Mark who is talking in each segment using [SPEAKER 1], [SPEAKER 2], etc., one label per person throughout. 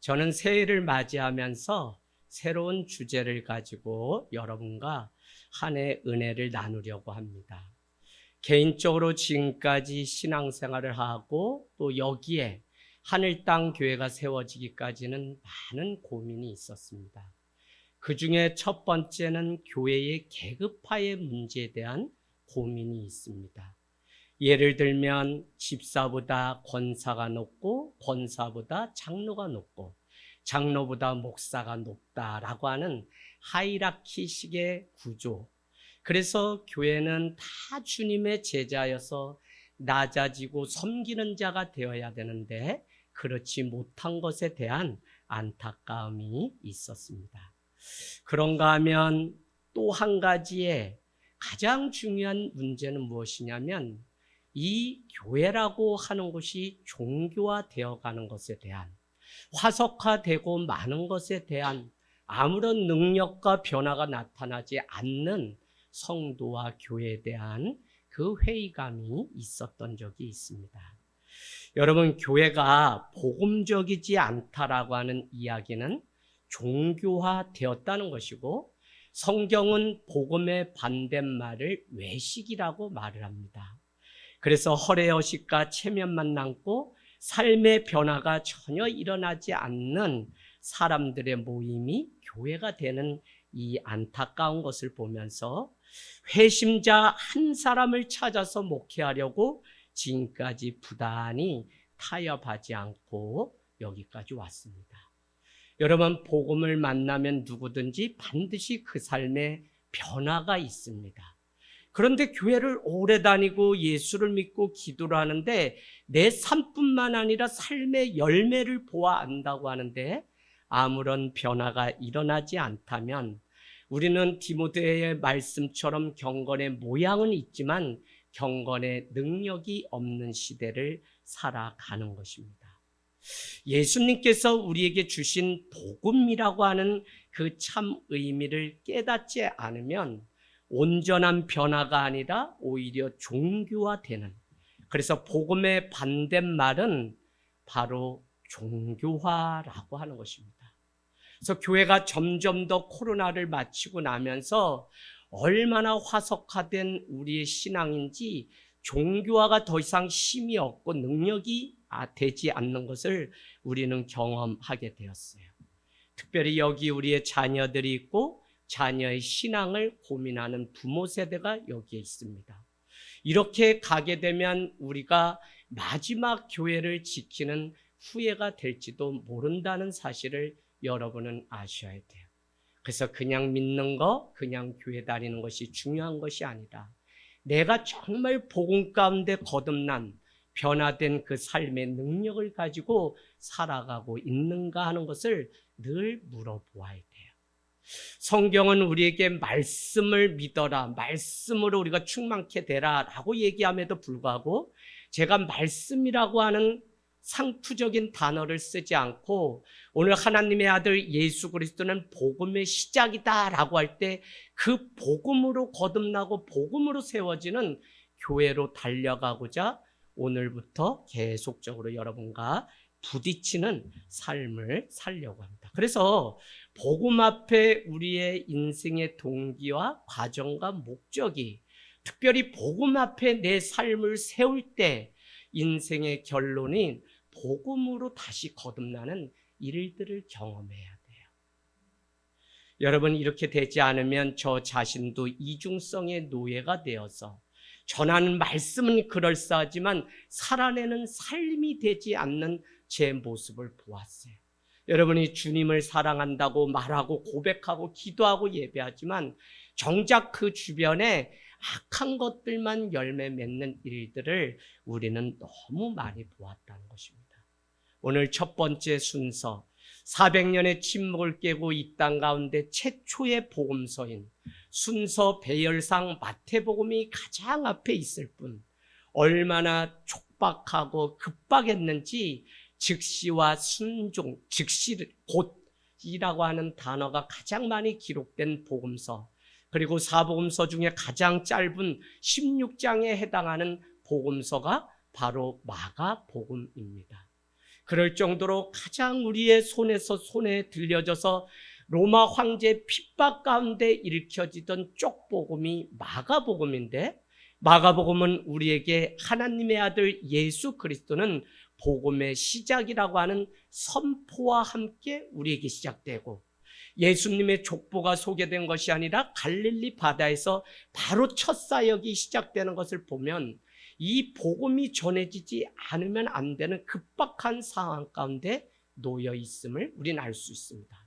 [SPEAKER 1] 저는 새해를 맞이하면서 새로운 주제를 가지고 여러분과 한 해 은혜를 나누려고 합니다. 개인적으로 지금까지 신앙생활을 하고 또 여기에 하늘 땅 교회가 세워지기까지는 많은 고민이 있었습니다. 그 중에 첫 번째는 교회의 계급화의 문제에 대한 고민이 있습니다. 예를 들면 집사보다 권사가 높고 권사보다 장로가 높고 장로보다 목사가 높다라고 하는 하이라키식의 구조. 그래서 교회는 다 주님의 제자여서 낮아지고 섬기는 자가 되어야 되는데 그렇지 못한 것에 대한 안타까움이 있었습니다. 그런가 하면 또 한 가지의 가장 중요한 문제는 무엇이냐면 이 교회라고 하는 것이 종교화되어 가는 것에 대한, 화석화되고 많은 것에 대한 아무런 능력과 변화가 나타나지 않는 성도와 교회에 대한 그 회의감이 있었던 적이 있습니다. 여러분, 교회가 복음적이지 않다라고 하는 이야기는 종교화되었다는 것이고, 성경은 복음의 반대말을 외식이라고 말을 합니다. 그래서 허례허식과 체면만 남고 삶의 변화가 전혀 일어나지 않는 사람들의 모임이 교회가 되는 이 안타까운 것을 보면서 회심자 한 사람을 찾아서 목회하려고 지금까지 부단히 타협하지 않고 여기까지 왔습니다. 여러분, 복음을 만나면 누구든지 반드시 그 삶에 변화가 있습니다. 그런데 교회를 오래 다니고 예수를 믿고 기도를 하는데 내 삶뿐만 아니라 삶의 열매를 보아 안다고 하는데 아무런 변화가 일어나지 않다면 우리는 디모데의 말씀처럼 경건의 모양은 있지만 경건의 능력이 없는 시대를 살아가는 것입니다. 예수님께서 우리에게 주신 복음이라고 하는 그 참 의미를 깨닫지 않으면 온전한 변화가 아니라 오히려 종교화되는, 그래서 복음의 반대말은 바로 종교화라고 하는 것입니다. 그래서 교회가 점점 더 코로나를 마치고 나면서 얼마나 화석화된 우리의 신앙인지 종교화가 더 이상 힘이 없고 능력이 되지 않는 것을 우리는 경험하게 되었어요. 특별히 여기 우리의 자녀들이 있고 자녀의 신앙을 고민하는 부모 세대가 여기에 있습니다. 이렇게 가게 되면 우리가 마지막 교회를 지키는 후회가 될지도 모른다는 사실을 여러분은 아셔야 돼요. 그래서 그냥 믿는 거, 그냥 교회 다니는 것이 중요한 것이 아니라 내가 정말 복음 가운데 거듭난 변화된 그 삶의 능력을 가지고 살아가고 있는가 하는 것을 늘 물어보아야 돼요. 성경은 우리에게 말씀을 믿어라, 말씀으로 우리가 충만케 되라 라고 얘기함에도 불구하고 제가 말씀이라고 하는 상투적인 단어를 쓰지 않고 오늘 하나님의 아들 예수 그리스도는 복음의 시작이다 라고 할 때 그 복음으로 거듭나고 복음으로 세워지는 교회로 달려가고자 오늘부터 계속적으로 여러분과 부딪히는 삶을 살려고 합니다. 그래서 복음 앞에 우리의 인생의 동기와 과정과 목적이, 특별히 복음 앞에 내 삶을 세울 때 인생의 결론인 복음으로 다시 거듭나는 일들을 경험해야 돼요. 여러분, 이렇게 되지 않으면 저 자신도 이중성의 노예가 되어서 전하는 말씀은 그럴싸하지만 살아내는 삶이 되지 않는 제 모습을 보았어요. 여러분이 주님을 사랑한다고 말하고 고백하고 기도하고 예배하지만 정작 그 주변에 악한 것들만 열매 맺는 일들을 우리는 너무 많이 보았다는 것입니다. 오늘 첫 번째 순서, 400년의 침묵을 깨고 이 땅 가운데 최초의 복음서인 순서 배열상 마태복음이 가장 앞에 있을 뿐 얼마나 촉박하고 급박했는지 즉시와 순종, 즉시 곧이라고 하는 단어가 가장 많이 기록된 복음서, 그리고 사복음서 중에 가장 짧은 16장에 해당하는 복음서가 바로 마가복음입니다. 그럴 정도로 가장 우리의 손에서 손에 들려져서 로마 황제의 핍박 가운데 일으켜지던 쪽복음이 마가복음인데, 마가복음은 우리에게 하나님의 아들 예수 그리스도는 복음의 시작이라고 하는 선포와 함께 우리에게 시작되고, 예수님의 족보가 소개된 것이 아니라 갈릴리 바다에서 바로 첫 사역이 시작되는 것을 보면 이 복음이 전해지지 않으면 안 되는 급박한 상황 가운데 놓여 있음을 우리는 알 수 있습니다.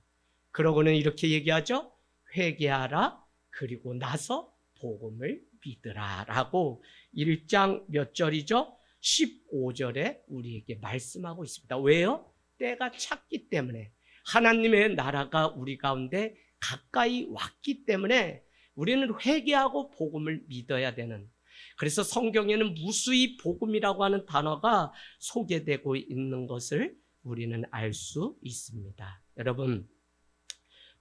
[SPEAKER 1] 그러고는 이렇게 얘기하죠. 회개하라, 그리고 나서 복음을 믿으라 라고 1장 몇 절이죠? 15절에 우리에게 말씀하고 있습니다. 왜요? 때가 찼기 때문에, 하나님의 나라가 우리 가운데 가까이 왔기 때문에 우리는 회개하고 복음을 믿어야 되는, 그래서 성경에는 무수히 복음이라고 하는 단어가 소개되고 있는 것을 우리는 알 수 있습니다. 여러분,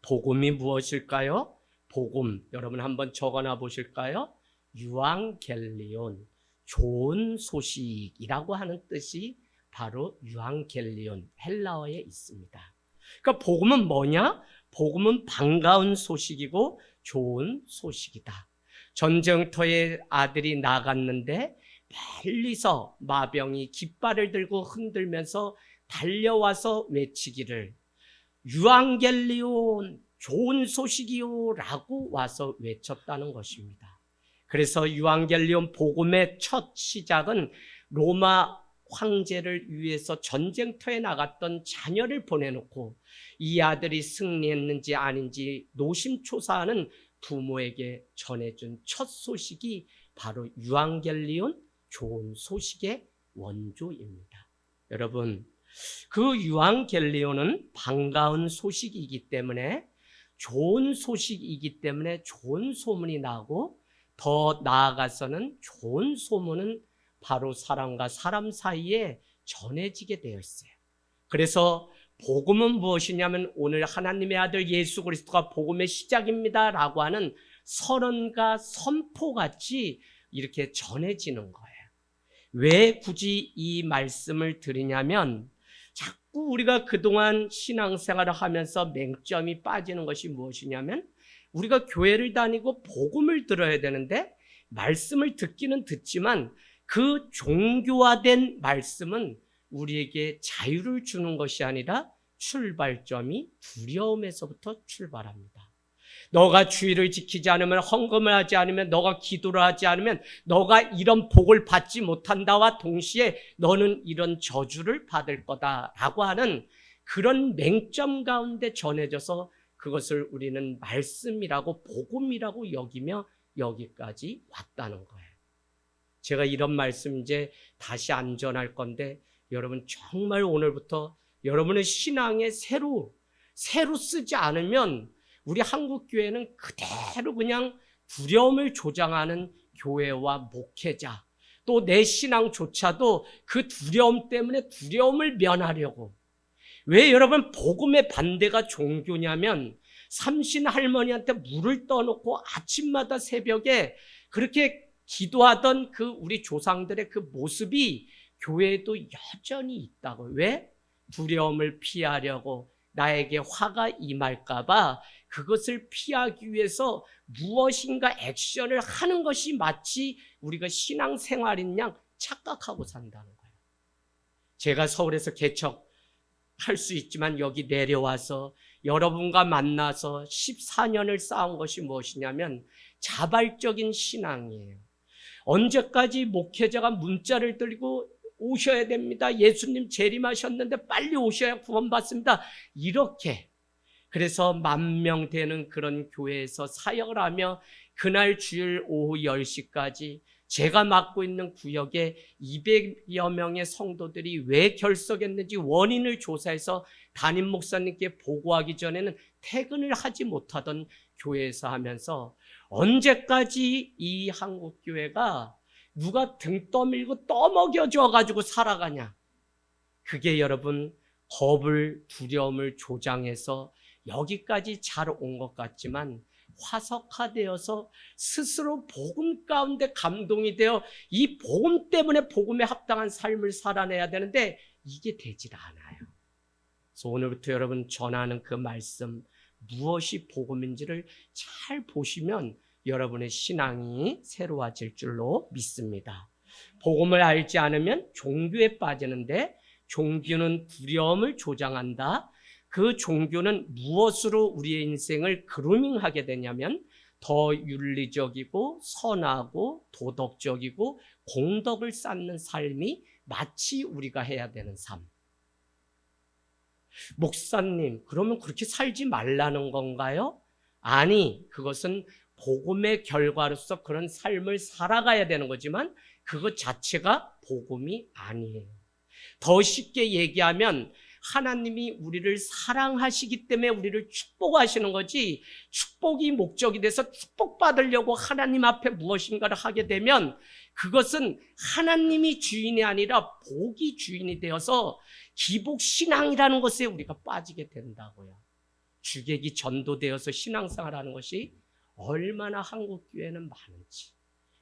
[SPEAKER 1] 복음이 무엇일까요? 복음, 여러분 한번 적어놔 보실까요? 유앙겔리온, 좋은 소식이라고 하는 뜻이 바로 유앙겔리온, 헬라어에 있습니다. 그러니까 복음은 뭐냐? 복음은 반가운 소식이고 좋은 소식이다. 전쟁터에 아들이 나갔는데 멀리서 마병이 깃발을 들고 흔들면서 달려와서 외치기를 유앙겔리온, 좋은 소식이요 라고 와서 외쳤다는 것입니다. 그래서 유앙겔리온 복음의 첫 시작은 로마 황제를 위해서 전쟁터에 나갔던 자녀를 보내놓고 이 아들이 승리했는지 아닌지 노심초사하는 부모에게 전해준 첫 소식이 바로 유앙겔리온, 좋은 소식의 원조입니다. 여러분, 그 유앙겔리온은 반가운 소식이기 때문에, 좋은 소식이기 때문에 좋은 소문이 나고, 더 나아가서는 좋은 소문은 바로 사람과 사람 사이에 전해지게 되어 있어요. 그래서 복음은 무엇이냐면 오늘 하나님의 아들 예수 그리스도가 복음의 시작입니다 라고 하는 선언과 선포같이 이렇게 전해지는 거예요. 왜 굳이 이 말씀을 드리냐면, 자꾸 우리가 그동안 신앙생활을 하면서 맹점이 빠지는 것이 무엇이냐면, 우리가 교회를 다니고 복음을 들어야 되는데 말씀을 듣기는 듣지만 그 종교화된 말씀은 우리에게 자유를 주는 것이 아니라 출발점이 두려움에서부터 출발합니다. 너가 주의를 지키지 않으면, 헌금을 하지 않으면, 너가 기도를 하지 않으면 너가 이런 복을 받지 못한다와 동시에 너는 이런 저주를 받을 거다라고 하는 그런 맹점 가운데 전해져서 그것을 우리는 말씀이라고 복음이라고 여기며 여기까지 왔다는 거예요. 제가 이런 말씀 이제 다시 안 전할 건데, 여러분 정말 오늘부터 여러분의 신앙에 새로 쓰지 않으면 우리 한국교회는 그대로 그냥 두려움을 조장하는 교회와 목회자, 또 내 신앙조차도 그 두려움 때문에 두려움을 면하려고. 왜 여러분 복음의 반대가 종교냐면, 삼신 할머니한테 물을 떠놓고 아침마다 새벽에 그렇게 기도하던 그 우리 조상들의 그 모습이 교회에도 여전히 있다고. 왜? 두려움을 피하려고, 나에게 화가 임할까봐 그것을 피하기 위해서 무엇인가 액션을 하는 것이 마치 우리가 신앙생활인 양 착각하고 산다는 거예요. 제가 서울에서 개척할 수 있지만 여기 내려와서 여러분과 만나서 14년을 쌓은 것이 무엇이냐면 자발적인 신앙이에요. 언제까지 목회자가 문자를 들고 오셔야 됩니다, 예수님 재림하셨는데 빨리 오셔야 구원받습니다, 이렇게. 그래서 10,000명 되는 그런 교회에서 사역을 하며 그날 주일 오후 10시까지 제가 맡고 있는 구역에 200여 명의 성도들이 왜 결석했는지 원인을 조사해서 담임 목사님께 보고하기 전에는 퇴근을 하지 못하던 교회에서 하면서, 언제까지 이 한국교회가 누가 등 떠밀고 떠먹여줘 가지고 살아가냐. 그게 여러분 겁을, 두려움을 조장해서 여기까지 잘 온 것 같지만 화석화되어서 스스로 복음 가운데 감동이 되어 이 복음 때문에 복음에 합당한 삶을 살아내야 되는데 이게 되질 않아요. 그래서 오늘부터 여러분 전하는 그 말씀 무엇이 복음인지를 잘 보시면 여러분의 신앙이 새로워질 줄로 믿습니다. 복음을 알지 않으면 종교에 빠지는데 종교는 두려움을 조장한다. 그 종교는 무엇으로 우리의 인생을 그루밍하게 되냐면 더 윤리적이고 선하고 도덕적이고 공덕을 쌓는 삶이 마치 우리가 해야 되는 삶. 목사님, 그러면 그렇게 살지 말라는 건가요? 아니, 그것은 복음의 결과로서 그런 삶을 살아가야 되는 거지만 그것 자체가 복음이 아니에요. 더 쉽게 얘기하면 하나님이 우리를 사랑하시기 때문에 우리를 축복하시는 거지, 축복이 목적이 돼서 축복받으려고 하나님 앞에 무엇인가를 하게 되면 그것은 하나님이 주인이 아니라 복이 주인이 되어서 기복신앙이라는 것에 우리가 빠지게 된다고요. 주객이 전도되어서 신앙생활하는 것이 얼마나 한국 교회는 많은지.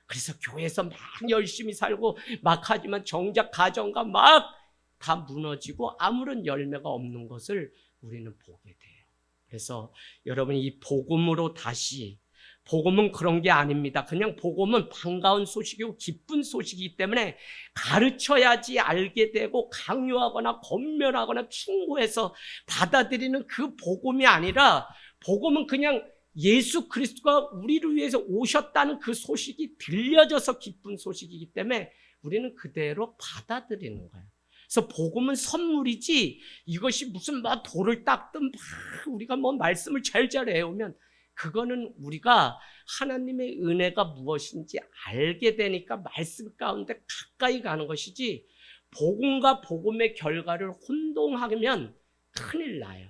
[SPEAKER 1] 그래서 교회에서 막 열심히 살고 막 하지만 정작 가정과 막 다 무너지고 아무런 열매가 없는 것을 우리는 보게 돼요. 그래서 여러분 이 복음으로 다시, 복음은 그런 게 아닙니다. 그냥 복음은 반가운 소식이고 기쁜 소식이기 때문에 가르쳐야지 알게 되고 강요하거나 권면하거나 충고해서 받아들이는 그 복음이 아니라 복음은 그냥 예수 그리스도가 우리를 위해서 오셨다는 그 소식이 들려져서 기쁜 소식이기 때문에 우리는 그대로 받아들이는 거예요. 그래서 복음은 선물이지 이것이 무슨 막 돌을 닦든 막 우리가 뭐 말씀을 잘 외우면 그거는 우리가 하나님의 은혜가 무엇인지 알게 되니까 말씀 가운데 가까이 가는 것이지 복음과 복음의 결과를 혼동하면 큰일 나요.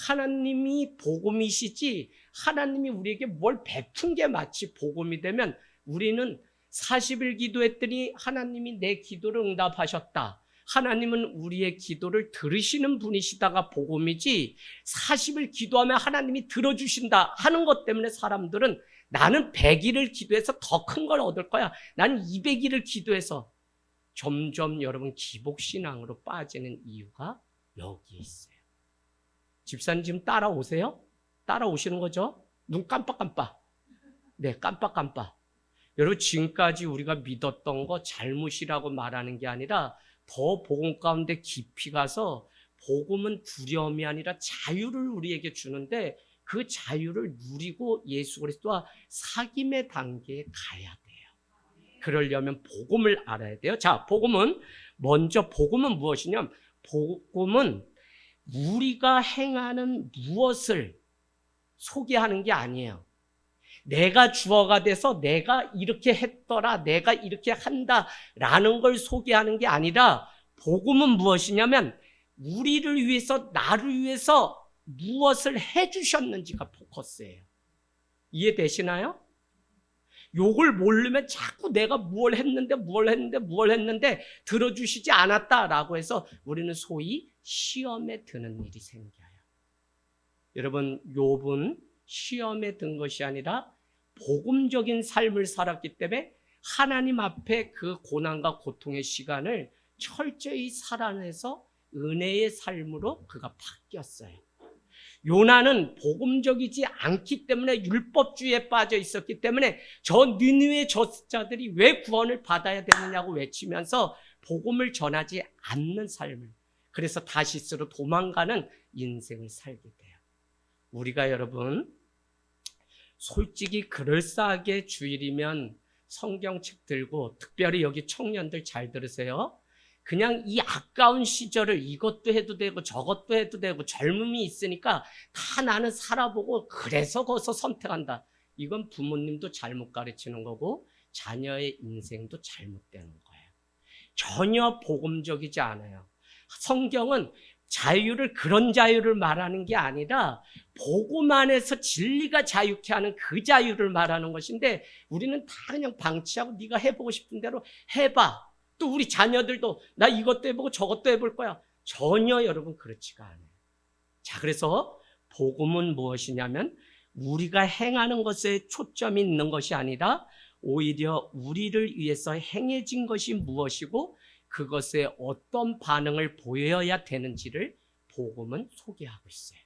[SPEAKER 1] 하나님이 복음이시지 하나님이 우리에게 뭘 베푼 게 마치 복음이 되면 우리는 40일 기도했더니 하나님이 내 기도를 응답하셨다. 하나님은 우리의 기도를 들으시는 분이시다가 복음이지 40일 기도하면 하나님이 들어주신다 하는 것 때문에 사람들은 나는 100일을 기도해서 더 큰 걸 얻을 거야. 나는 200일을 기도해서 점점 여러분 기복신앙으로 빠지는 이유가 여기 있어요. 집사님 지금 따라오세요? 따라오시는 거죠? 눈 깜빡깜빡. 네, 깜빡깜빡. 여러분 지금까지 우리가 믿었던 거 잘못이라고 말하는 게 아니라 더 복음 가운데 깊이 가서 복음은 두려움이 아니라 자유를 우리에게 주는데 그 자유를 누리고 예수 그리스도와 사귐의 단계에 가야 돼요. 그러려면 복음을 알아야 돼요. 자, 복음은 무엇이냐면 복음은 우리가 행하는 무엇을 소개하는 게 아니에요. 내가 주어가 돼서 내가 이렇게 했더라, 내가 이렇게 한다라는 걸 소개하는 게 아니라 복음은 무엇이냐면 우리를 위해서, 나를 위해서 무엇을 해주셨는지가 포커스예요. 이해되시나요? 요걸 모르면 자꾸 내가 뭘 했는데 들어주시지 않았다라고 해서 우리는 소위 시험에 드는 일이 생겨요. 여러분, 욥은 시험에 든 것이 아니라 복음적인 삶을 살았기 때문에 하나님 앞에 그 고난과 고통의 시간을 철저히 살아내서 은혜의 삶으로 그가 바뀌었어요. 요나는 복음적이지 않기 때문에 율법주의에 빠져 있었기 때문에 저 니느웨 저자들이 왜 구원을 받아야 되느냐고 외치면서 복음을 전하지 않는 삶을, 그래서 다시스로 도망가는 인생을 살게 돼요. 우리가 여러분 솔직히 그럴싸하게 주일이면 성경책 들고, 특별히 여기 청년들 잘 들으세요. 그냥 이 아까운 시절을 이것도 해도 되고 저것도 해도 되고 젊음이 있으니까 다 나는 살아보고 그래서 거기서 선택한다. 이건 부모님도 잘못 가르치는 거고 자녀의 인생도 잘못되는 거예요. 전혀 복음적이지 않아요. 성경은 자유를, 그런 자유를 말하는 게 아니라 복음 안에서 진리가 자유케 하는 그 자유를 말하는 것인데 우리는 다 그냥 방치하고 네가 해보고 싶은 대로 해봐. 또 우리 자녀들도 나 이것도 해보고 저것도 해볼 거야. 전혀 여러분 그렇지가 않아요. 자, 그래서 복음은 무엇이냐면 우리가 행하는 것에 초점이 있는 것이 아니라 오히려 우리를 위해서 행해진 것이 무엇이고 그것에 어떤 반응을 보여야 되는지를 복음은 소개하고 있어요.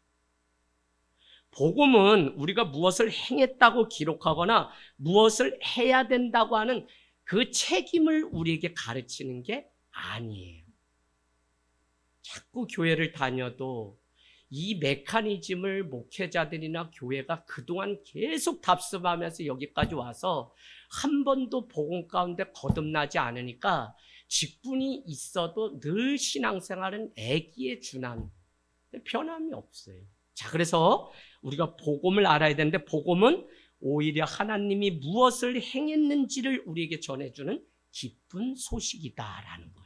[SPEAKER 1] 복음은 우리가 무엇을 행했다고 기록하거나 무엇을 해야 된다고 하는 그 책임을 우리에게 가르치는 게 아니에요. 자꾸 교회를 다녀도 이 메커니즘을 목회자들이나 교회가 그동안 계속 답습하면서 여기까지 와서 한 번도 복음 가운데 거듭나지 않으니까 직분이 있어도 늘 신앙생활은 애기에 준한 변함이 없어요. 자, 그래서 우리가 복음을 알아야 되는데 복음은 오히려 하나님이 무엇을 행했는지를 우리에게 전해주는 기쁜 소식이다라는 거예요.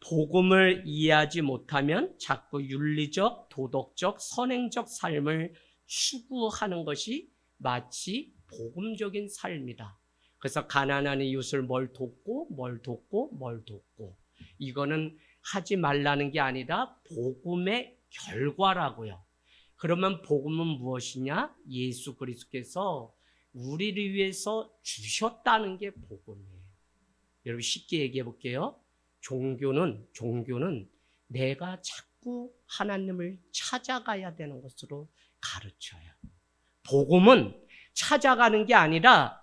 [SPEAKER 1] 복음을 이해하지 못하면 자꾸 윤리적, 도덕적, 선행적 삶을 추구하는 것이 마치 복음적인 삶이다. 그래서 가난한 이웃을 뭘 돕고 이거는 하지 말라는 게 아니라 복음의 결과라고요. 그러면 복음은 무엇이냐? 예수 그리스도께서 우리를 위해서 주셨다는 게 복음이에요. 여러분 쉽게 얘기해 볼게요. 종교는 내가 자꾸 하나님을 찾아가야 되는 것으로 가르쳐요. 복음은 찾아가는 게 아니라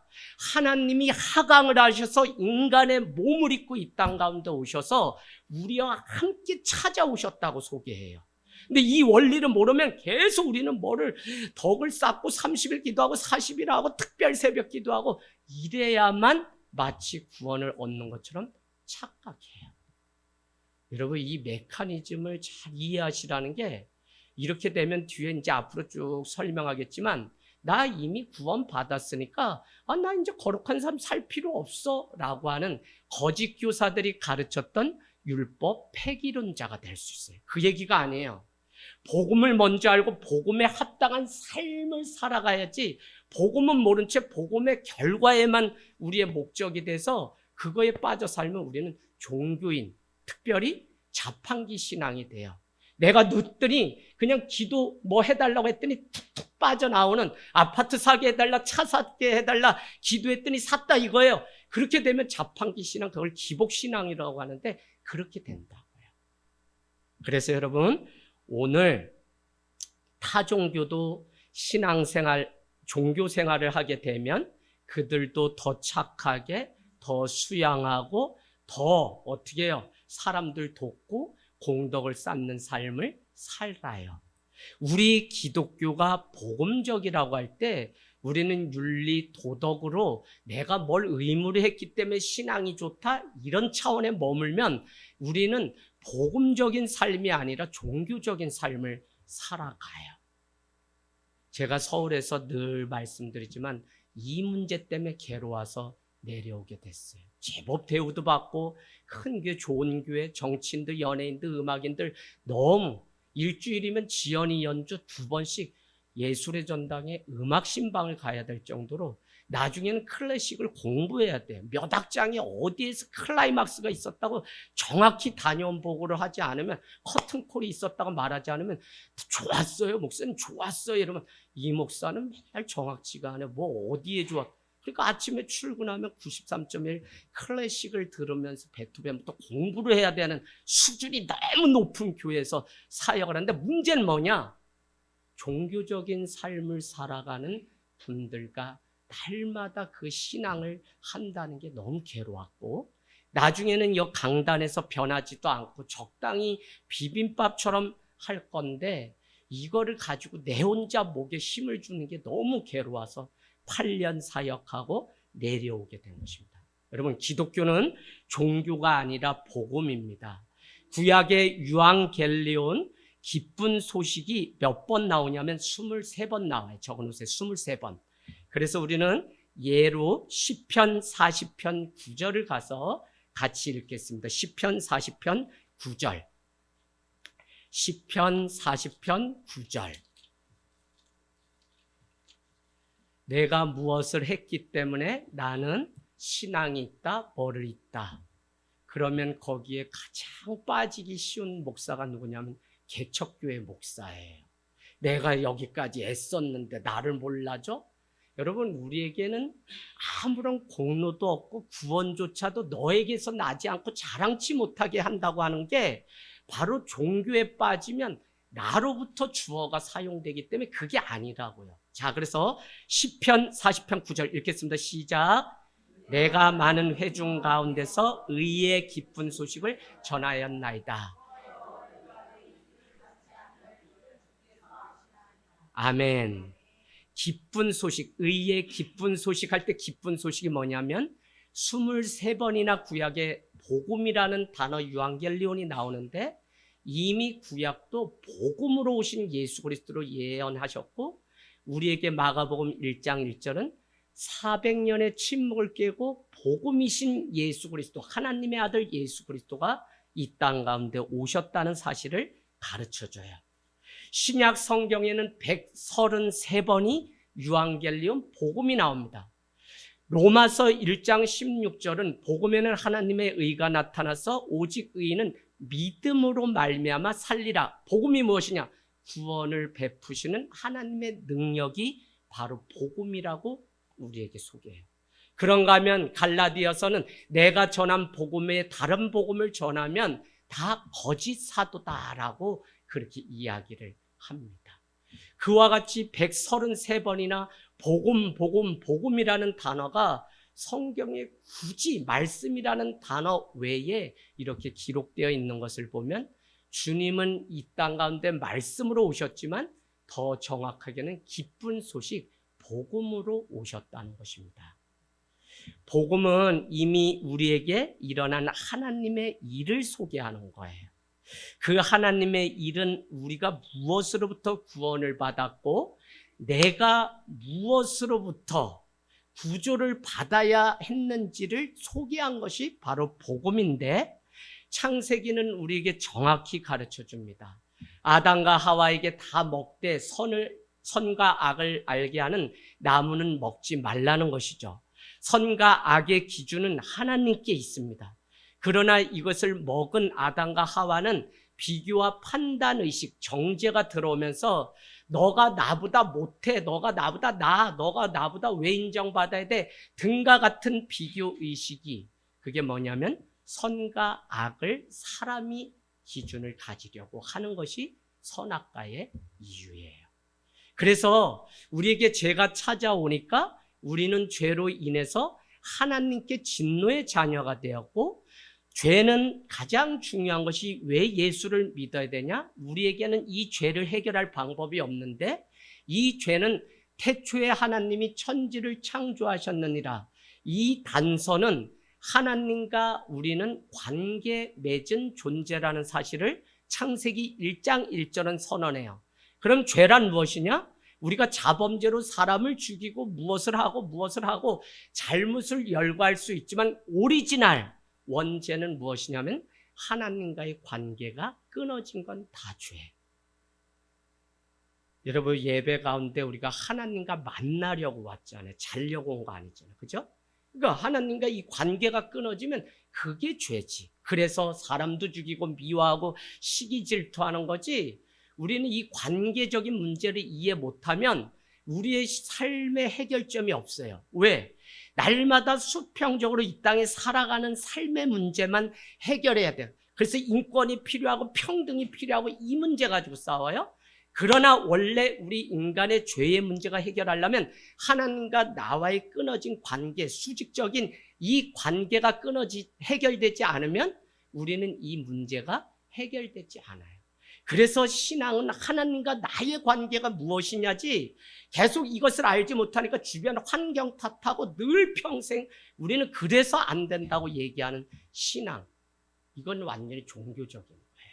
[SPEAKER 1] 하나님이 하강을 하셔서 인간의 몸을 입고 이 땅 가운데 오셔서 우리와 함께 찾아오셨다고 소개해요. 근데 이 원리를 모르면 계속 우리는 덕을 쌓고 30일 기도하고 40일 하고 특별 새벽 기도하고 이래야만 마치 구원을 얻는 것처럼 착각해요. 여러분 이 메커니즘을 잘 이해하시라는 게 이렇게 되면 뒤에 이제 앞으로 쭉 설명하겠지만 나 이미 구원 받았으니까 나 이제 거룩한 삶 살 필요 없어 라고 하는 거짓 교사들이 가르쳤던 율법 폐기론자가 될 수 있어요. 그 얘기가 아니에요. 복음을 먼저 알고 복음에 합당한 삶을 살아가야지 복음은 모른 채 복음의 결과에만 우리의 목적이 돼서 그거에 빠져 살면 우리는 종교인, 특별히 자판기 신앙이 돼요. 내가 눕더니 그냥 기도 해달라고 했더니 툭툭 빠져나오는 아파트 사게 해달라, 차 사게 해달라, 기도했더니 샀다 이거예요. 그렇게 되면 자판기 신앙, 그걸 기복신앙이라고 하는데 그렇게 된다고요. 그래서 여러분 오늘 타 종교도 신앙생활, 종교생활을 하게 되면 그들도 더 착하게, 더 수양하고 더 어떻게 해요? 사람들 돕고 공덕을 쌓는 삶을 살아요. 우리 기독교가 복음적이라고 할 때 우리는 윤리, 도덕으로 내가 뭘 의무를 했기 때문에 신앙이 좋다 이런 차원에 머물면 우리는 복음적인 삶이 아니라 종교적인 삶을 살아가요. 제가 서울에서 늘 말씀드리지만 이 문제 때문에 괴로워서 내려오게 됐어요. 제법 대우도 받고 큰 교회, 좋은 교회, 정치인들, 연예인들, 음악인들 너무 일주일이면 지연이 연주 2번씩 예술의 전당에 음악 신방을 가야 될 정도로 나중에는 클래식을 공부해야 돼요. 몇 악장에 어디에서 클라이막스가 있었다고 정확히 단연 보고를 하지 않으면 커튼콜이 있었다고 말하지 않으면 좋았어요. 목사님 좋았어요. 이러면 이 목사는 맨날 정확치가 않아요. 어디에 좋았 그러니까 아침에 출근하면 93.1 클래식을 들으면서 베토벤부터 공부를 해야 되는 수준이 너무 높은 교회에서 사역을 하는데 문제는 뭐냐? 종교적인 삶을 살아가는 분들과 날마다 그 신앙을 한다는 게 너무 괴로웠고 나중에는 이 강단에서 변하지도 않고 적당히 비빔밥처럼 할 건데 이거를 가지고 내 혼자 목에 힘을 주는 게 너무 괴로워서 8년 사역하고 내려오게 된 것입니다. 여러분 기독교는 종교가 아니라 복음입니다. 구약의 유앙겔리온 기쁜 소식이 몇 번 나오냐면 23번 나와요. 적어놓으세요. 23번. 그래서 우리는 예로 시편 40편 9절을 가서 같이 읽겠습니다. 시편 40편 9절. 시편 40편 9절. 내가 무엇을 했기 때문에 나는 신앙이 있다, 벌을 있다. 그러면 거기에 가장 빠지기 쉬운 목사가 누구냐면 개척교회 목사예요. 내가 여기까지 애썼는데 나를 몰라줘? 여러분, 우리에게는 아무런 공로도 없고 구원조차도 너에게서 나지 않고 자랑치 못하게 한다고 하는 게 바로 종교에 빠지면 나로부터 주어가 사용되기 때문에 그게 아니라고요. 자, 그래서 시편 40편 9절 읽겠습니다. 시작. 내가 많은 회중 가운데서 의의 기쁜 소식을 전하였나이다. 아멘. 기쁜 소식, 의의 기쁜 소식 할 때 기쁜 소식이 뭐냐면 23번이나 구약에 복음이라는 단어 유앙겔리온이 나오는데 이미 구약도 복음으로 오신 예수 그리스도로 예언하셨고 우리에게 마가복음 1장 1절은 400년의 침묵을 깨고 복음이신 예수 그리스도, 하나님의 아들 예수 그리스도가 이 땅 가운데 오셨다는 사실을 가르쳐줘요. 신약 성경에는 133번이 유앙겔리온 복음이 나옵니다. 로마서 1장 16절은 복음에는 하나님의 의가 나타나서 오직 의인은 믿음으로 말미암아 살리라. 복음이 무엇이냐? 구원을 베푸시는 하나님의 능력이 바로 복음이라고 우리에게 소개해요. 그런가 하면 갈라디아서는 내가 전한 복음에 다른 복음을 전하면 다 거짓 사도다라고 그렇게 이야기를 합니다. 그와 같이 133번이나 복음이라는 단어가 성경에 굳이 말씀이라는 단어 외에 이렇게 기록되어 있는 것을 보면 주님은 이 땅 가운데 말씀으로 오셨지만 더 정확하게는 기쁜 소식, 복음으로 오셨다는 것입니다. 복음은 이미 우리에게 일어난 하나님의 일을 소개하는 거예요. 그 하나님의 일은 우리가 무엇으로부터 구원을 받았고 내가 무엇으로부터 구조를 받아야 했는지를 소개한 것이 바로 복음인데 창세기는 우리에게 정확히 가르쳐 줍니다. 아담과 하와에게 다 먹되 선과 악을 알게 하는 나무는 먹지 말라는 것이죠. 선과 악의 기준은 하나님께 있습니다. 그러나 이것을 먹은 아담과 하와는 비교와 판단의식, 정죄가 들어오면서 너가 나보다 못해, 너가 나보다 나아, 너가 나보다 왜 인정받아야 돼 등과 같은 비교의식이 그게 뭐냐면 선과 악을 사람이 기준을 가지려고 하는 것이 선악과의 이유예요. 그래서 우리에게 죄가 찾아오니까 우리는 죄로 인해서 하나님께 진노의 자녀가 되었고 죄는 가장 중요한 것이 왜 예수를 믿어야 되냐? 우리에게는 이 죄를 해결할 방법이 없는데 이 죄는 태초에 하나님이 천지를 창조하셨느니라. 이 단서는 하나님과 우리는 관계 맺은 존재라는 사실을 창세기 1장 1절은 선언해요. 그럼 죄란 무엇이냐? 우리가 자범죄로 사람을 죽이고 무엇을 하고 잘못을 열거할 수 있지만 오리지널 원죄는 무엇이냐면 하나님과의 관계가 끊어진 건 다 죄. 여러분 예배 가운데 우리가 하나님과 만나려고 왔잖아요. 자려고 온 거 아니잖아요. 그죠? 그러니까 하나님과 이 관계가 끊어지면 그게 죄지. 그래서 사람도 죽이고 미워하고 시기 질투하는 거지. 우리는 이 관계적인 문제를 이해 못하면 우리의 삶의 해결점이 없어요. 왜? 날마다 수평적으로 이 땅에 살아가는 삶의 문제만 해결해야 돼요. 그래서 인권이 필요하고 평등이 필요하고 이 문제 가지고 싸워요. 그러나 원래 우리 인간의 죄의 문제가 해결하려면 하나님과 나와의 끊어진 관계, 수직적인 이 관계가 해결되지 않으면 우리는 이 문제가 해결되지 않아요. 그래서 신앙은 하나님과 나의 관계가 무엇이냐지 계속 이것을 알지 못하니까 주변 환경 탓하고 늘 평생 우리는 그래서 안 된다고 얘기하는 신앙. 이건 완전히 종교적인 거예요.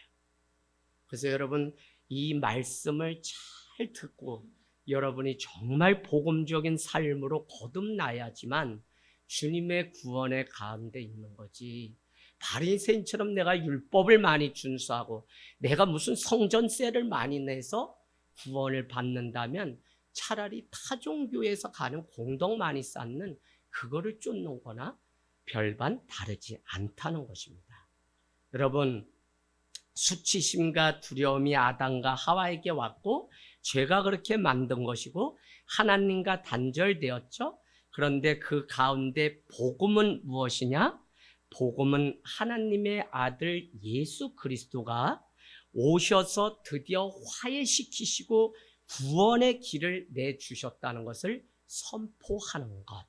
[SPEAKER 1] 그래서 여러분 이 말씀을 잘 듣고 여러분이 정말 복음적인 삶으로 거듭나야지만 주님의 구원의 가운데 있는 거지. 바리새인처럼 내가 율법을 많이 준수하고 내가 무슨 성전세를 많이 내서 구원을 받는다면 차라리 타종교에서 가는 공덕 많이 쌓는 그거를 쫓는 거나 별반 다르지 않다는 것입니다. 여러분 수치심과 두려움이 아담과 하와에게 왔고 죄가 그렇게 만든 것이고 하나님과 단절되었죠. 그런데 그 가운데 복음은 무엇이냐? 복음은 하나님의 아들 예수 그리스도가 오셔서 드디어 화해시키시고 구원의 길을 내주셨다는 것을 선포하는 것.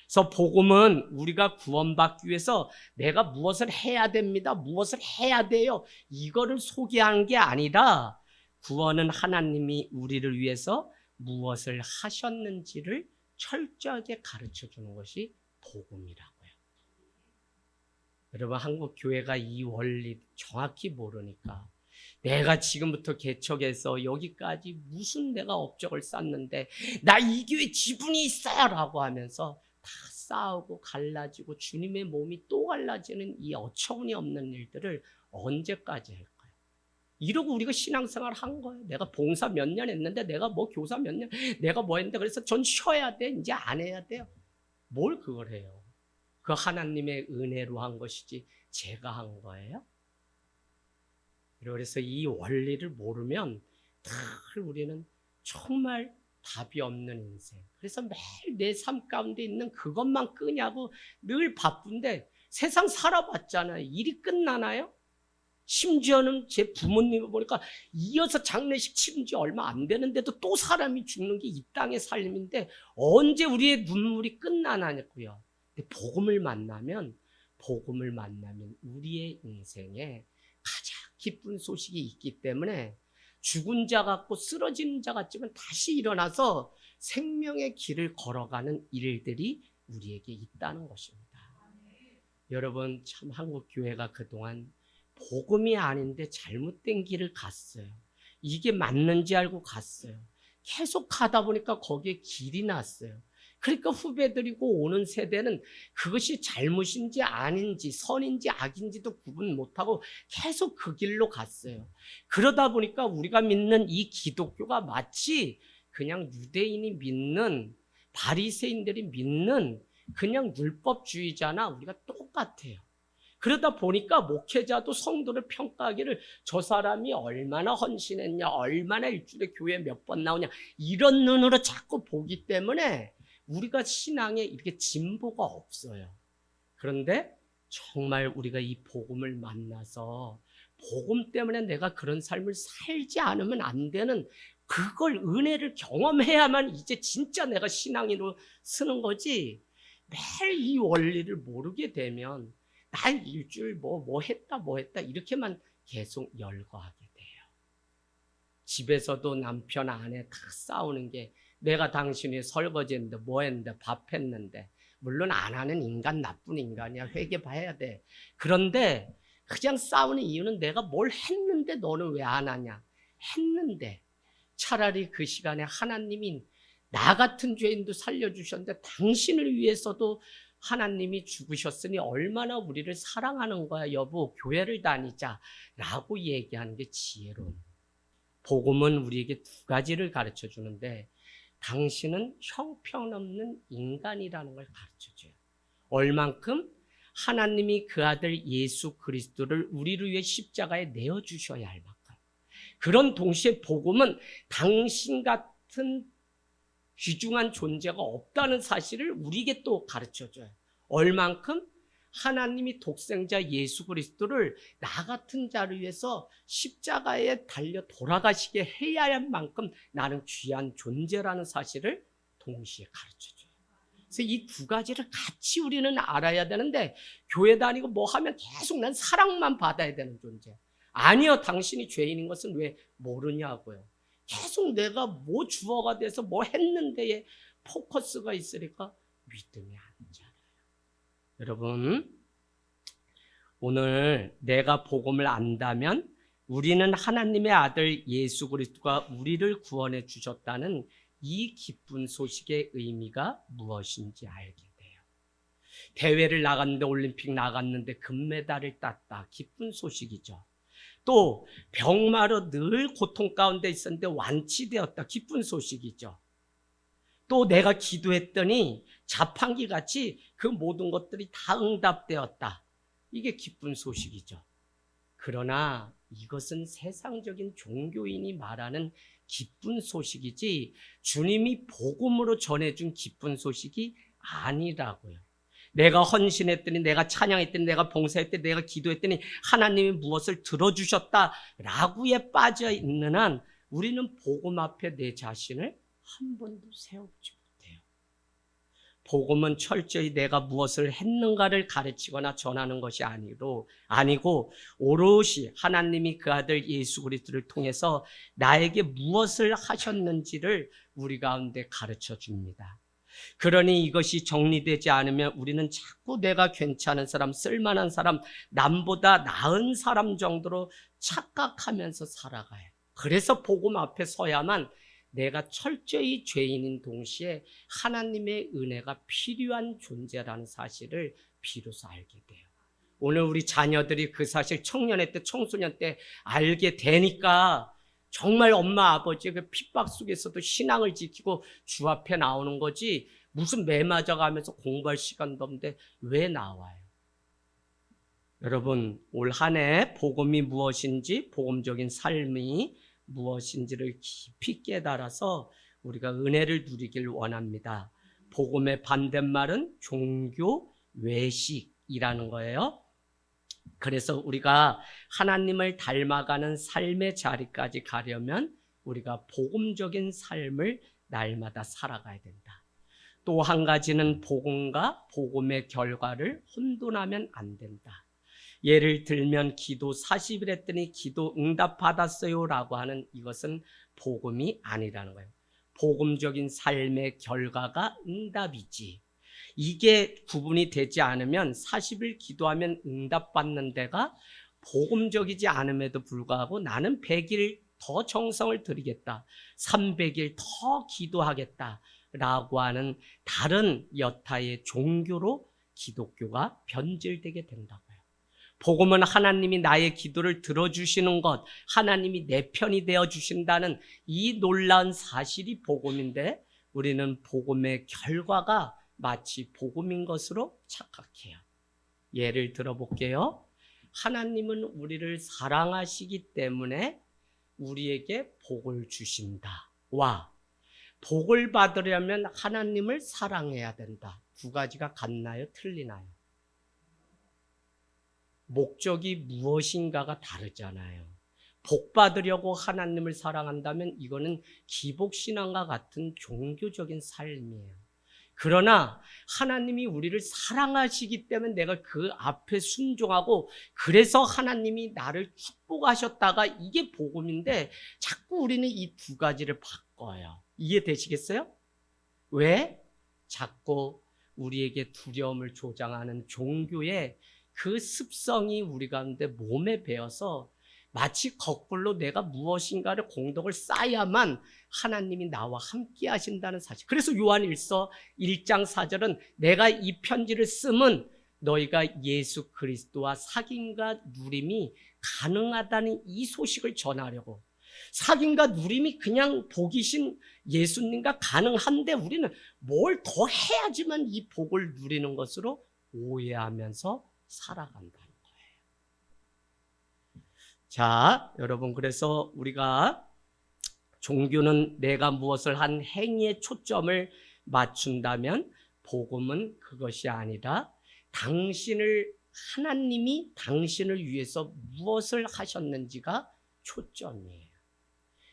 [SPEAKER 1] 그래서 복음은 우리가 구원받기 위해서 내가 무엇을 해야 됩니다. 무엇을 해야 돼요. 이거를 소개하는 게 아니라 구원은 하나님이 우리를 위해서 무엇을 하셨는지를 철저하게 가르쳐 주는 것이 복음이라고요. 여러분, 한국 교회가 이 원리 정확히 모르니까 내가 지금부터 개척해서 여기까지 무슨 내가 업적을 쌓는데 나 이 교회 지분이 있어요 라고 하면서 다 싸우고 갈라지고 주님의 몸이 또 갈라지는 이 어처구니 없는 일들을 언제까지 할까요? 이러고 우리가 신앙생활 한 거예요. 내가 봉사 몇 년 했는데 내가 뭐 교사 몇 년 내가 뭐 했는데 그래서 전 쉬어야 돼. 이제 안 해야 돼요. 뭘 그걸 해요? 그 하나님의 은혜로 한 것이지 제가 한 거예요? 그래서 이 원리를 모르면 늘 우리는 정말 답이 없는 인생. 그래서 매일 내 삶 가운데 있는 그것만 끄냐고 늘 바쁜데 세상 살아봤잖아요. 일이 끝나나요? 심지어는 제 부모님을 보니까 이어서 장례식 치른 지 얼마 안 되는데도 또 사람이 죽는 게 이 땅의 삶인데 언제 우리의 눈물이 끝나냐고요. 근데 복음을 만나면 우리의 인생에 가장 기쁜 소식이 있기 때문에 죽은 자 같고 쓰러지는 자 같지만 다시 일어나서 생명의 길을 걸어가는 일들이 우리에게 있다는 것입니다. 여러분, 참 한국 교회가 그동안 복음이 아닌데 잘못된 길을 갔어요. 이게 맞는지 알고 갔어요. 계속 가다 보니까 거기에 길이 났어요. 그러니까 후배들이고 오는 세대는 그것이 잘못인지 아닌지 선인지 악인지도 구분 못하고 계속 그 길로 갔어요. 그러다 보니까 우리가 믿는 이 기독교가 마치 그냥 유대인이 믿는 바리새인들이 믿는 그냥 율법주의자나 우리가 똑같아요. 그러다 보니까 목회자도 성도를 평가하기를 저 사람이 얼마나 헌신했냐, 얼마나 일주일에 교회 몇 번 나오냐 이런 눈으로 자꾸 보기 때문에 우리가 신앙에 이렇게 진보가 없어요. 그런데 정말 우리가 이 복음을 만나서 복음 때문에 내가 그런 삶을 살지 않으면 안 되는 그걸 은혜를 경험해야만 이제 진짜 내가 신앙인으로 쓰는 거지. 매일 이 원리를 모르게 되면 난 일주일 뭐 했다 이렇게만 계속 열거하게 돼요. 집에서도 남편 아내 다 싸우는 게 내가 당신이 설거지 했는데 뭐 했는데 밥 했는데 물론 안 하는 인간 나쁜 인간이야. 회개 봐야 돼. 그런데 그냥 싸우는 이유는 내가 뭘 했는데 너는 왜 안 하냐. 했는데 차라리 그 시간에 하나님이 나 같은 죄인도 살려주셨는데 당신을 위해서도 하나님이 죽으셨으니 얼마나 우리를 사랑하는 거야 여보 교회를 다니자 라고 얘기하는 게 지혜로운. 복음은 우리에게 두 가지를 가르쳐 주는데 당신은 형편없는 인간이라는 걸 가르쳐줘요. 얼만큼 하나님이 그 아들 예수 그리스도를 우리를 위해 십자가에 내어주셔야 할 만큼. 그런 동시에 복음은 당신 같은 귀중한 존재가 없다는 사실을 우리에게 또 가르쳐줘요. 얼만큼 하나님이 독생자 예수 그리스도를 나 같은 자를 위해서 십자가에 달려 돌아가시게 해야 할 만큼 나는 귀한 존재라는 사실을 동시에 가르쳐줘요. 그래서 이 두 가지를 같이 우리는 알아야 되는데 교회 다니고 뭐 하면 계속 난 사랑만 받아야 되는 존재. 아니요, 당신이 죄인인 것은 왜 모르냐고요. 계속 내가 뭐 주어가 돼서 뭐 했는데에 포커스가 있으니까 믿음이 안 자라요. 여러분, 오늘 내가 복음을 안다면 우리는 하나님의 아들 예수 그리스도가 우리를 구원해 주셨다는 이 기쁜 소식의 의미가 무엇인지 알게 돼요. 대회를 나갔는데 올림픽 나갔는데 금메달을 땄다. 기쁜 소식이죠. 또 병마로 늘 고통 가운데 있었는데 완치되었다. 기쁜 소식이죠. 또 내가 기도했더니 자판기 같이 그 모든 것들이 다 응답되었다. 이게 기쁜 소식이죠. 그러나 이것은 세상적인 종교인이 말하는 기쁜 소식이지 주님이 복음으로 전해준 기쁜 소식이 아니라고요. 내가 헌신했더니, 내가 찬양했더니, 내가 봉사했더니, 내가 기도했더니 하나님이 무엇을 들어주셨다라고에 빠져 있는 한 우리는 복음 앞에 내 자신을 한 번도 세우지 못해요. 복음은 철저히 내가 무엇을 했는가를 가르치거나 전하는 것이 아니고 오롯이 하나님이 그 아들 예수 그리스도를 통해서 나에게 무엇을 하셨는지를 우리 가운데 가르쳐 줍니다. 그러니 이것이 정리되지 않으면 우리는 자꾸 내가 괜찮은 사람, 쓸만한 사람, 남보다 나은 사람 정도로 착각하면서 살아가요. 그래서 복음 앞에 서야만 내가 철저히 죄인인 동시에 하나님의 은혜가 필요한 존재라는 사실을 비로소 알게 돼요. 오늘 우리 자녀들이 그 사실 청년의 때, 청소년 때 알게 되니까 정말 엄마 아버지의 그 핍박 속에서도 신앙을 지키고 주 앞에 나오는 거지, 무슨 매 맞아가면서 공부할 시간도 없는데 왜 나와요? 여러분, 올 한 해 복음이 무엇인지, 복음적인 삶이 무엇인지를 깊이 깨달아서 우리가 은혜를 누리길 원합니다. 복음의 반대말은 종교 외식이라는 거예요. 그래서 우리가 하나님을 닮아가는 삶의 자리까지 가려면 우리가 복음적인 삶을 날마다 살아가야 된다. 또 한 가지는 복음과 복음의 결과를 혼돈하면 안 된다. 예를 들면 기도 40일 했더니 기도 응답 받았어요 라고 하는 이것은 복음이 아니라는 거예요. 복음적인 삶의 결과가 응답이지, 이게 구분이 되지 않으면 40일 기도하면 응답받는 데가 복음적이지 않음에도 불구하고 나는 100일 더 정성을 들이겠다, 300일 더 기도하겠다 라고 하는 다른 여타의 종교로 기독교가 변질되게 된다고요. 복음은 하나님이 나의 기도를 들어주시는 것, 하나님이 내 편이 되어주신다는 이 놀라운 사실이 복음인데 우리는 복음의 결과가 마치 복음인 것으로 착각해요. 예를 들어볼게요. 하나님은 우리를 사랑하시기 때문에 우리에게 복을 주신다 와, 복을 받으려면 하나님을 사랑해야 된다, 두 가지가 같나요? 틀리나요? 목적이 무엇인가가 다르잖아요. 복 받으려고 하나님을 사랑한다면 이거는 기복신앙과 같은 종교적인 삶이에요. 그러나 하나님이 우리를 사랑하시기 때문에 내가 그 앞에 순종하고, 그래서 하나님이 나를 축복하셨다가 이게 복음인데 자꾸 우리는 이 두 가지를 바꿔요. 이해되시겠어요? 왜? 자꾸 우리에게 두려움을 조장하는 종교의 그 습성이 우리 가운데 몸에 배어서 마치 거꾸로 내가 무엇인가를 공덕을 쌓아야만 하나님이 나와 함께 하신다는 사실. 그래서 요한 1서 1장 4절은 내가 이 편지를 쓰면 너희가 예수 그리스도와 사귐과 누림이 가능하다는 이 소식을 전하려고. 사귐과 누림이 그냥 복이신 예수님과 가능한데 우리는 뭘 더 해야지만 이 복을 누리는 것으로 오해하면서 살아간다는 거예요. 자, 여러분, 그래서 우리가 종교는 내가 무엇을 한 행위에 초점을 맞춘다면 복음은 그것이 아니라 하나님이 당신을 위해서 무엇을 하셨는지가 초점이에요.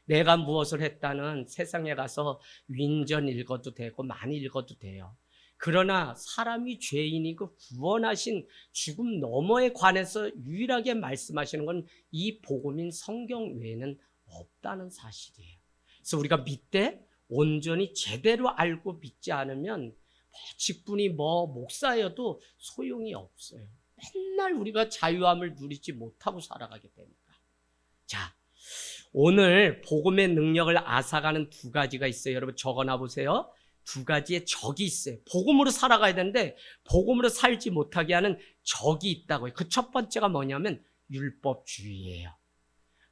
[SPEAKER 1] 내가 무엇을 했다는 세상에 가서 윈전 읽어도 되고 많이 읽어도 돼요. 그러나 사람이 죄인이고 구원하신 죽음 너머에 관해서 유일하게 말씀하시는 건 이 복음인 성경 외에는 없다는 사실이에요. 그래서 우리가 믿되 온전히 제대로 알고 믿지 않으면 직분이 목사여도 소용이 없어요. 맨날 우리가 자유함을 누리지 못하고 살아가게 됩니다. 자, 오늘 복음의 능력을 앗아가는 두 가지가 있어요. 여러분 적어놔 보세요. 두 가지의 적이 있어요. 복음으로 살아가야 되는데 복음으로 살지 못하게 하는 적이 있다고요. 그 첫 번째가 뭐냐면 율법주의예요.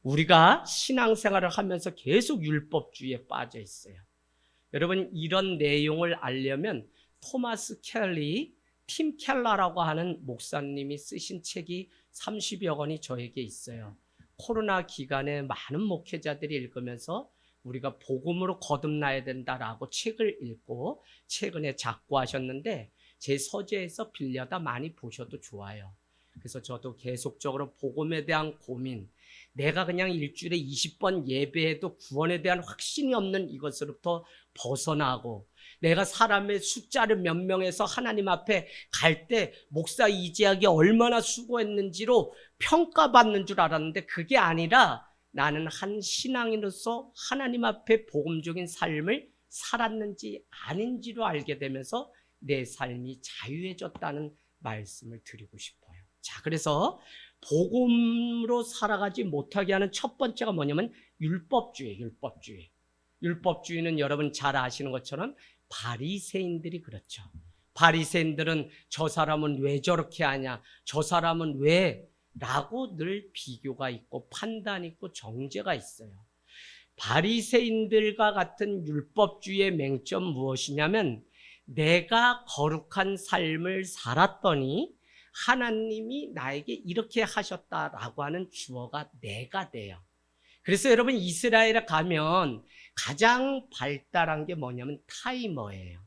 [SPEAKER 1] 우리가 신앙생활을 하면서 계속 율법주의에 빠져 있어요. 여러분, 이런 내용을 알려면 토마스 켈리, 팀 켈러라고 하는 목사님이 쓰신 책이 30여 권이 저에게 있어요. 코로나 기간에 많은 목회자들이 읽으면서 우리가 복음으로 거듭나야 된다라고 책을 읽고 최근에 작고하셨는데 제 서재에서 빌려다 많이 보셔도 좋아요. 그래서 저도 계속적으로 복음에 대한 고민, 내가 그냥 일주일에 20번 예배해도 구원에 대한 확신이 없는 이것으로부터 벗어나고, 내가 사람의 숫자를 몇 명에서 하나님 앞에 갈 때 목사 이재학이 얼마나 수고했는지로 평가받는 줄 알았는데 그게 아니라 나는 한 신앙인으로서 하나님 앞에 복음적인 삶을 살았는지 아닌지로 알게 되면서 내 삶이 자유해졌다는 말씀을 드리고 싶어요. 자, 그래서 복음으로 살아가지 못하게 하는 첫 번째가 뭐냐면 율법주의. 율법주의는 여러분 잘 아시는 것처럼 바리새인들이 그렇죠. 바리새인들은 저 사람은 왜 저렇게 하냐, 저 사람은 왜 라고 늘 비교가 있고 판단이 있고 정죄가 있어요. 바리새인들과 같은 율법주의의 맹점 무엇이냐면 내가 거룩한 삶을 살았더니 하나님이 나에게 이렇게 하셨다라고 하는 주어가 내가 돼요. 그래서 여러분 이스라엘에 가면 가장 발달한 게 뭐냐면 타이머예요.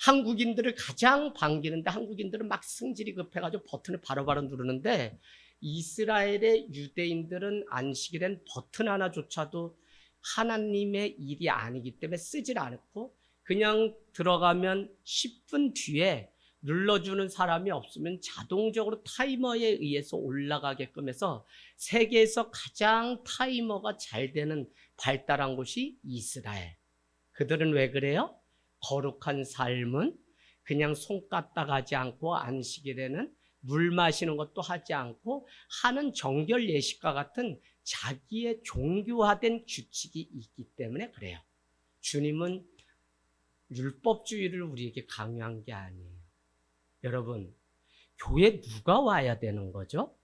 [SPEAKER 1] 한국인들을 가장 반기는데 한국인들은 막 승질이 급해가지고 버튼을 바로바로 누르는데 이스라엘의 유대인들은 안식일엔 버튼 하나조차도 하나님의 일이 아니기 때문에 쓰질 않고 그냥 들어가면 10분 뒤에 눌러주는 사람이 없으면 자동적으로 타이머에 의해서 올라가게끔 해서 세계에서 가장 타이머가 잘 되는 발달한 곳이 이스라엘. 그들은 왜 그래요? 거룩한 삶은 그냥 손 까딱하지 않고 안식일에는 물 마시는 것도 하지 않고 하는 정결 예식과 같은 자기의 종교화된 규칙이 있기 때문에 그래요. 주님은 율법주의를 우리에게 강요한 게 아니에요. 여러분, 교회 누가 와야 되는 거죠?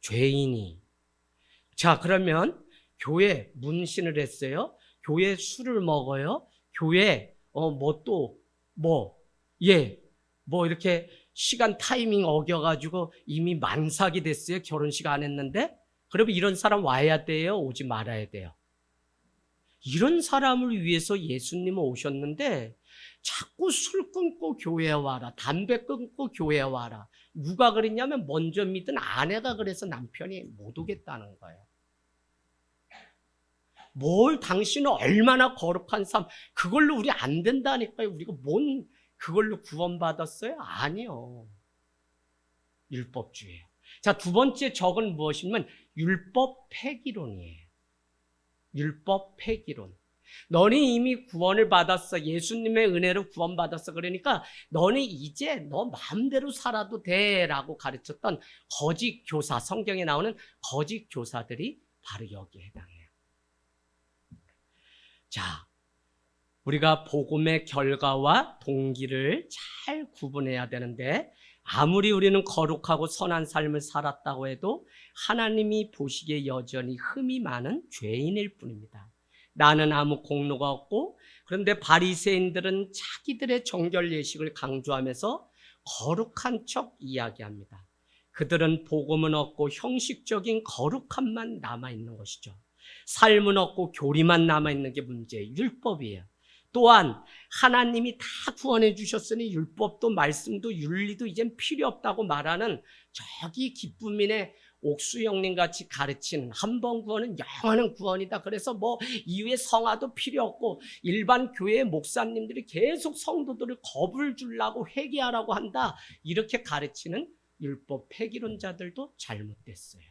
[SPEAKER 1] 죄인이. 자, 그러면 교회 문신을 했어요. 교회 술을 먹어요. 교회 이렇게 시간 타이밍 어겨가지고 이미 만삭이 됐어요. 결혼식 안 했는데. 그러면 이런 사람 와야 돼요? 오지 말아야 돼요? 이런 사람을 위해서 예수님은 오셨는데 자꾸 술 끊고 교회에 와라, 담배 끊고 교회에 와라. 누가 그랬냐면 먼저 믿은 아내가 그래서 남편이 못 오겠다는 거예요. 뭘 당신은 얼마나 거룩한 삶, 그걸로 우리 안 된다니까요. 우리가 뭔 그걸로 구원받았어요? 아니요. 율법주의예요. 자, 두 번째 적은 무엇이냐면 율법 폐기론이에요. 율법 폐기론. 너는 이미 구원을 받았어. 예수님의 은혜로 구원받았어. 그러니까 너는 이제 너 마음대로 살아도 돼 라고 가르쳤던 거짓 교사, 성경에 나오는 거짓 교사들이 바로 여기에 해당해요. 자, 우리가 복음의 결과와 동기를 잘 구분해야 되는데 아무리 우리는 거룩하고 선한 삶을 살았다고 해도 하나님이 보시기에 여전히 흠이 많은 죄인일 뿐입니다. 나는 아무 공로가 없고, 그런데 바리새인들은 자기들의 정결 예식을 강조하면서 거룩한 척 이야기합니다. 그들은 복음은 없고 형식적인 거룩함만 남아있는 것이죠. 삶은 없고 교리만 남아있는 게 문제예요. 율법이에요. 또한 하나님이 다 구원해 주셨으니 율법도 말씀도 윤리도 이젠 필요 없다고 말하는 저기 기쁨인의 옥수 형님 같이 가르치는 한 번 구원은 영원한 구원이다. 그래서 이후에 성화도 필요 없고 일반 교회 목사님들이 계속 성도들을 겁을 주려고 회개하라고 한다. 이렇게 가르치는 율법 폐기론자들도 잘못됐어요.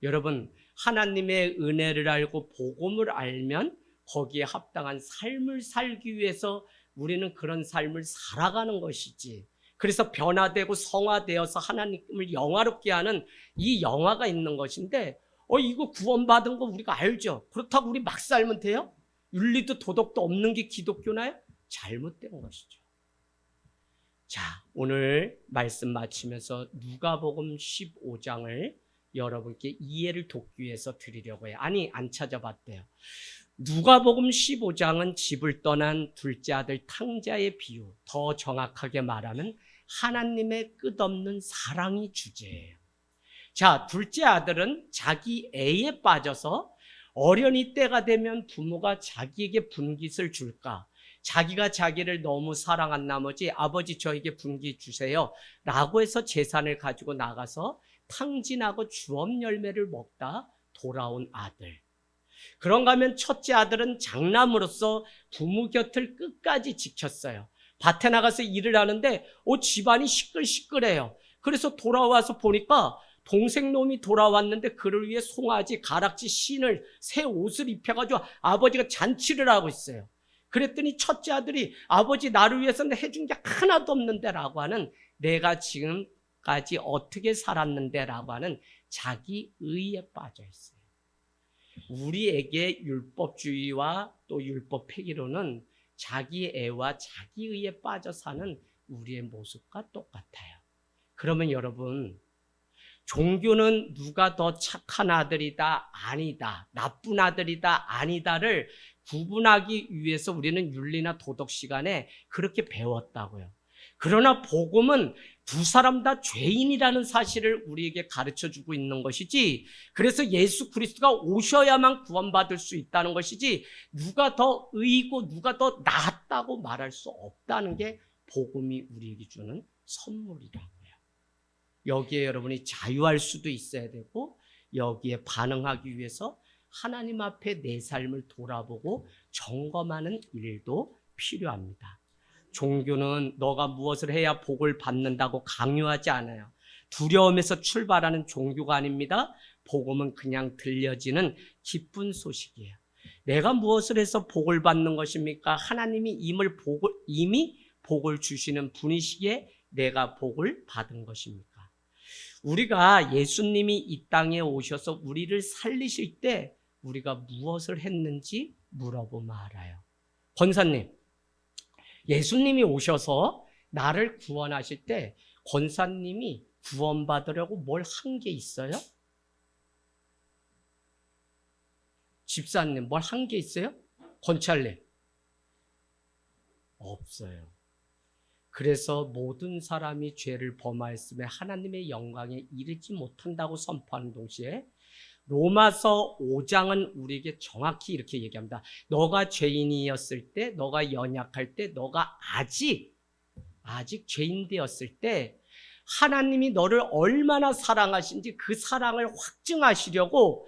[SPEAKER 1] 여러분, 하나님의 은혜를 알고 복음을 알면 거기에 합당한 삶을 살기 위해서 우리는 그런 삶을 살아가는 것이지. 그래서 변화되고 성화되어서 하나님을 영화롭게 하는 이 영화가 있는 것인데 이거 구원받은 거 우리가 알죠. 그렇다고 우리 막 살면 돼요? 윤리도 도덕도 없는 게 기독교나요? 잘못된 것이죠. 자, 오늘 말씀 마치면서 누가복음 15장을 여러분께 이해를 돕기 위해서 드리려고 해요. 아니, 안 찾아봤대요. 누가복음 15장은 집을 떠난 둘째 아들 탕자의 비유, 더 정확하게 말하면 하나님의 끝없는 사랑이 주제예요. 자, 둘째 아들은 자기 애에 빠져서 어련히 때가 되면 부모가 자기에게 분깃을 줄까? 자기가 자기를 너무 사랑한 나머지 아버지 저에게 분깃 주세요 라고 해서 재산을 가지고 나가서 탕진하고 주업 열매를 먹다 돌아온 아들. 그런가 하면 첫째 아들은 장남으로서 부모 곁을 끝까지 지켰어요. 밭에 나가서 일을 하는데 집안이 시끌시끌해요. 그래서 돌아와서 보니까 동생 놈이 돌아왔는데 그를 위해 송아지, 가락지, 신을, 새 옷을 입혀가지고 아버지가 잔치를 하고 있어요. 그랬더니 첫째 아들이 아버지 나를 위해서는 해준 게 하나도 없는데 라고 하는, 내가 지금까지 어떻게 살았는데 라고 하는 자기 의에 빠져 있어요. 우리에게 율법주의와 또 율법 폐기로는 자기 애와 자기 의에 빠져 사는 우리의 모습과 똑같아요. 그러면 여러분, 종교는 누가 더 착한 아들이다, 아니다, 나쁜 아들이다, 아니다를 구분하기 위해서 우리는 윤리나 도덕 시간에 그렇게 배웠다고요. 그러나 복음은 두 사람 다 죄인이라는 사실을 우리에게 가르쳐주고 있는 것이지, 그래서 예수 그리스도가 오셔야만 구원받을 수 있다는 것이지, 누가 더 의이고 누가 더 낫다고 말할 수 없다는 게 복음이 우리에게 주는 선물이라고요. 여기에 여러분이 자유할 수도 있어야 되고, 여기에 반응하기 위해서 하나님 앞에 내 삶을 돌아보고 점검하는 일도 필요합니다. 종교는 너가 무엇을 해야 복을 받는다고 강요하지 않아요. 두려움에서 출발하는 종교가 아닙니다. 복음은 그냥 들려지는 기쁜 소식이에요. 내가 무엇을 해서 복을 받는 것입니까? 하나님이 이미 복을 주시는 분이시기에 내가 복을 받은 것입니까? 우리가 예수님이 이 땅에 오셔서 우리를 살리실 때 우리가 무엇을 했는지 물어보면 알아요. 권사님, 예수님이 오셔서 나를 구원하실 때 권사님이 구원받으려고 뭘 한 게 있어요? 집사님, 뭘 한 게 있어요? 권찰님, 없어요. 그래서 모든 사람이 죄를 범하였으며 하나님의 영광에 이르지 못한다고 선포하는 동시에 로마서 5장은 우리에게 정확히 이렇게 얘기합니다. 너가 죄인이었을 때, 너가 연약할 때, 너가 아직 죄인 되었을 때 하나님이 너를 얼마나 사랑하신지 그 사랑을 확증하시려고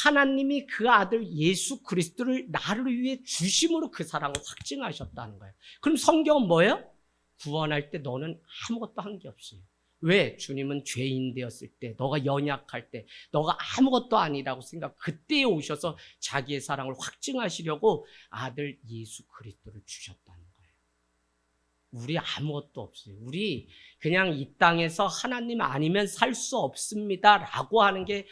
[SPEAKER 1] 하나님이 그 아들 예수 그리스도를 나를 위해 주심으로 그 사랑을 확증하셨다는 거예요. 그럼 성경은 뭐예요? 구원할 때 너는 아무것도 한 게 없어요. 왜? 주님은 죄인 되었을 때, 너가 연약할 때, 너가 아무것도 아니라고 그때에 오셔서 자기의 사랑을 확증하시려고 아들 예수 그리스도를 주셨다는 거예요. 우리 아무것도 없어요. 우리 그냥 이 땅에서 하나님 아니면 살 수 없습니다 라고 하는 게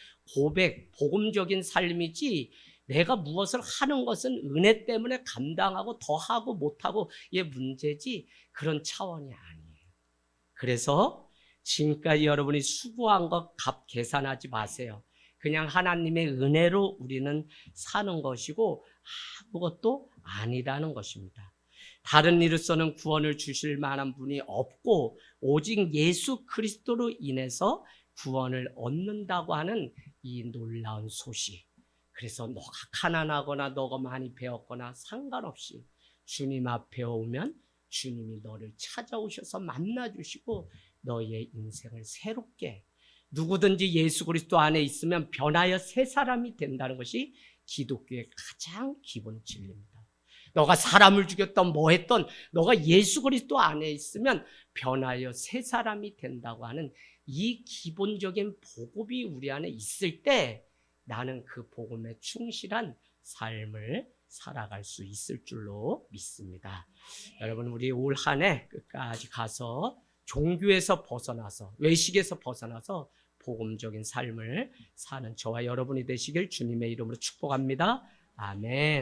[SPEAKER 1] 복음적인 삶이지, 내가 무엇을 하는 것은 은혜 때문에 감당하고 더하고 못하고 의 문제지 그런 차원이 아니에요. 그래서 지금까지 여러분이 수고한 것 값 계산하지 마세요. 그냥 하나님의 은혜로 우리는 사는 것이고 아무것도 아니라는 것입니다. 다른 이로서는 구원을 주실 만한 분이 없고 오직 예수 그리스도로 인해서 구원을 얻는다고 하는 이 놀라운 소식. 그래서 너가 가난하거나 너가 많이 배웠거나 상관없이 주님 앞에 오면 주님이 너를 찾아오셔서 만나주시고 너의 인생을 새롭게, 누구든지 예수 그리스도 안에 있으면 변하여 새 사람이 된다는 것이 기독교의 가장 기본 진리입니다. 너가 사람을 죽였던 뭐 했던 너가 예수 그리스도 안에 있으면 변하여 새 사람이 된다고 하는 이 기본적인 복음이 우리 안에 있을 때 나는 그 복음에 충실한 삶을 살아갈 수 있을 줄로 믿습니다. 여러분, 우리 올 한 해 끝까지 가서 종교에서 벗어나서, 외식에서 벗어나서 복음적인 삶을 사는 저와 여러분이 되시길 주님의 이름으로 축복합니다. 아멘.